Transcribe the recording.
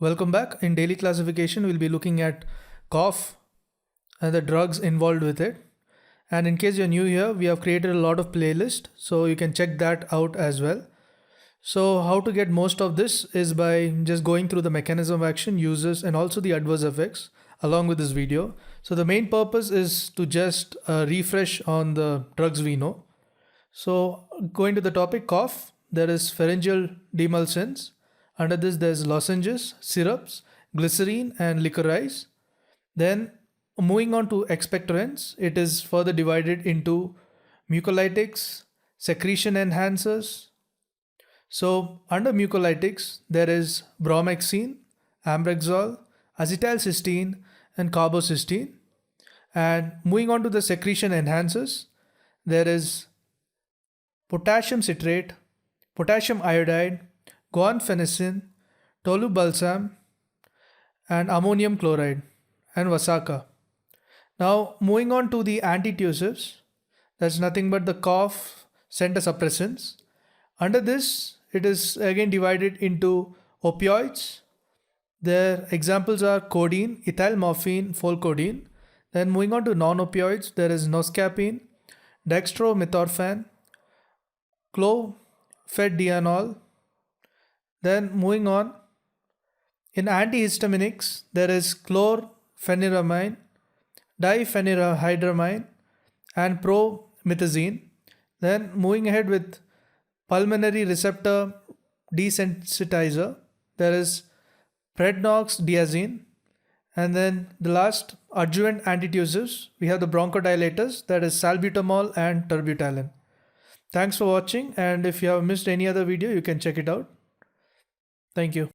Welcome back. In daily classification, we'll be looking at cough and the drugs involved with it. And in case you're new here, we have created a lot of playlists, so you can check that out as well. So how to get most of this is by just going through the mechanism of action, uses, and also the adverse effects along with this video. So the main purpose is to just refresh on the drugs we know. So going to the topic cough, there is pharyngeal demulcents. Under this, there's lozenges, syrups, glycerine, and licorice. Then moving on to expectorants, it is further divided into mucolytics, secretion enhancers. So under mucolytics, there is bromhexine, ambroxol, acetylcysteine, and carbocysteine. And moving on to the secretion enhancers, there is potassium citrate, potassium iodide, guanfacine, tolubalsam, and ammonium chloride, and Vasaka. Now moving on to the antitussives, that's nothing but the cough center suppressants. Under this, it is again divided into opioids. Their examples are codeine, ethyl morphine, folcodeine. Then moving on to non-opioids, there is noscapine, dextromethorphan, clofedienol. Then moving on, in antihistaminics, there is chlorpheniramine, diphenhydramine, and promethazine. Then moving ahead with pulmonary receptor desensitizer, there is prednoxdiazine. And then the last adjuvant antitussives, we have the bronchodilators, that is salbutamol and terbutaline. Thanks for watching, and if you have missed any other video, you can check it out. Thank you.